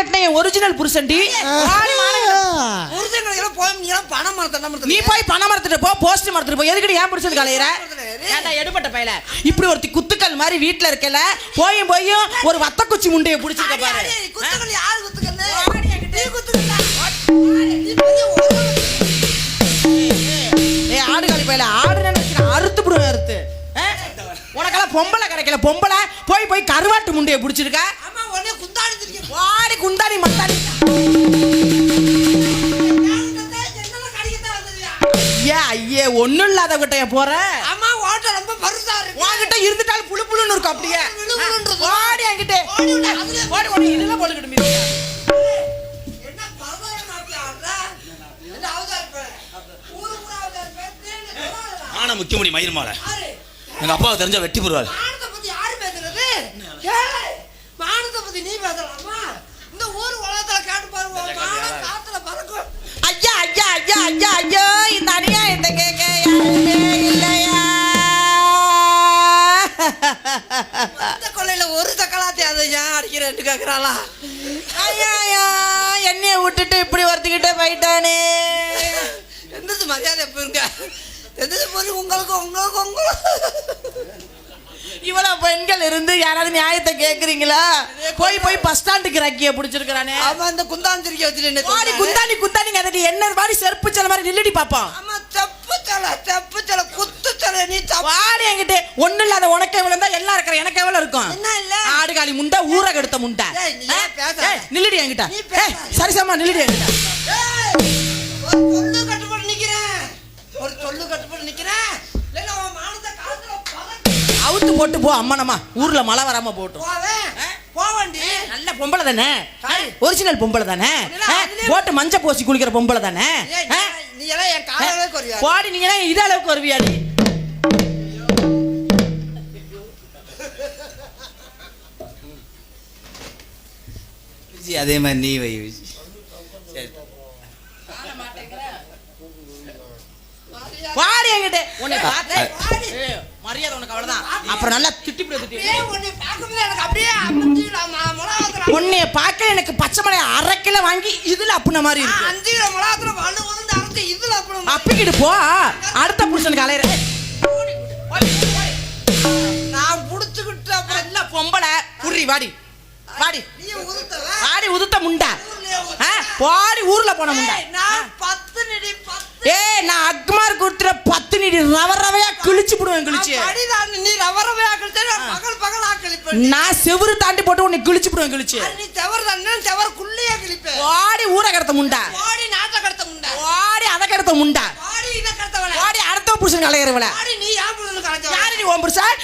கட்டின ஒரிஜினல் புருஷன்டி. நீ போய் பணம் மரத்துட்டு போ, போஸ்ட் மரத்துட்டு போ. எதுக்கடி ஏன் புருஷன் கலையிற? ஏன்டா எடுபட்ட பையல இப்படி ஒருத்தி குத்துக்கள் மாதிரி வீட்டுல இருக்கல, போயும் போயும் ஒரு வத்த குச்சி முண்டைய புடிச்சிருக்க பாரு. ஆடுகாலி பையல ஆடு அறுத்து புடுவேன் அறுத்து. உனக்கெல்லாம் பொம்பளை கிடைக்கல, பொம்பளை போய் போய் கருவாட்டு முண்டைய புடிச்சிருக்க. வாடி குந்தாடி மத்தாடி. ஐயே ஒண்ணும் இல்லாதவங்கிட்ட போற. உன்கிட்ட இருந்துட்டாலும் புழு புழுன்னு இருக்கும். அப்படியே வாடி என்கிட்ட இதெல்லாம் போட்டுக்கிட்டு ஆனா முக்கியமணி மயிர் மாலை எங்க அப்பாவை தெரிஞ்ச வெட்டி போடுவாரு. ஐயா ஐயா ஐயா ஐயா ஐயோ இந்த அநியாயத்தை கேட்க யாருமே இல்லையா? கொள்ளையில ஒரு தக்கலாத்தி அதை ஏன் அடிக்கிறேன்னு கேக்குறாளா? ஐயா என்னைய விட்டுட்டு இப்படி ஒருத்திக்கிட்ட போயிட்டானே. எந்தது மரியாதை போயிருங்க, எந்தது போய் உங்களுக்கு உங்களுக்கு உங்களுக்கு இவ்வளவு பெண்கள் இருந்து யாராவது நியாயத்தை கேக்குறீங்களா? போய் போய் பஸ் ஸ்டாண்டுக்கு ரக்கிய புடிச்சிருக்கானே. ஆமா இந்த குந்தாந்திரிக்க வச்சுட்டு குந்தாணி குந்தாணிங்க அதை என்ன மாதிரி செருப்பு சல மாதிரி நில்லடி பாப்போம். ஆமா செப்பு சல குத்து சல நீ வாடி என்கிட்ட ஒண்ணு இல்லாத உனக்கு எவ்வளவு இருந்தா எல்லாம் இருக்கிற எனக்கு எவ்வளவு இருக்கும்? என்ன இல்ல ஆடுகாலி முண்டை ஊற கெடுத்த முண்டை. நில்லடி என்கிட்ட. சரிசமா நில்லடி என்கிட்ட. ஒரு சொல்லு கட்டுப்பட்டு நிக்கிறேன், ஒரு சொல்லு கட்டுப்பட்டு நிக்கிறேன். இல்ல அவன் மானத்தை காத்துல அவுத்து போட்டு போ. அம்மனம்மா ஊர்ல மழை வராம போட்டும். போவண்டி நல்ல பொம்பளை தானே, ஒரிஜினல் பொம்பளை தானே, போட்டு மஞ்ச பூசி குளிக்கிற பொம்பளை தானே. நீ எல்லாம் என் கால அளவுக்கு வருவியா? பாடி நீங்க எல்லாம் இது அளவுக்கு வருவியாடி? அதே மாதிரி நீ வை. வாடி என்கிட்ட. உன்னை பார்த்தே மரியாதை உனக்கு அவ்வளவுதான். அப்புறம் நல்லா திட்டிப்பிட திட்டி. உன்னைய பார்க்க எனக்கு பச்சை மிளகாய் 1/2 கிலோ வாங்கி இதுல அப்புன மாதிரி இருக்கு. 5 கிலோ மிளகாத்துல வலு வந்து அரைச்சு இதுல அப்புன அப்பிக்கிட்டு போ. அடுத்த புருஷனுக்கு அலையற. நான் புடிச்சுக்கிட்டு அப்புறம் இல்ல பொம்பளை புரி வாடி வாடி. நீ உதுத்தவ வாடி உதுத்த முண்டா. பாடி ஊர்ல போன முண்டா. நான் 10 நிடி 10. நான் அக்மார் குடுத்துற 10 நிடி ரவரவையா கிழிச்சு போடுவேன். கிழிச்சு அடிதான் நீ ரவரவையா கிழிச்சே பகல் பகலா கிழிப்பேன். நான் செவுரு தாண்டி போட்டு உன்னை கிழிச்சு போடுவேன். கிழிச்சு நீ செவர் தானே செவருக்குள்ளேயே கிழிப்பேன். வாடி ஊரை கடத்த முண்டா. வாடி நாட்ட கடத்த முண்டா. வாடி அத கடத்த முண்டா. வாடி இத கடத்தவள. வாடி அடுத்த புருஷன் கலையறவள. வாடி நீ யார் புருஷன் கலைச்சவள? யாரு நீ ஓம் புருஷன்?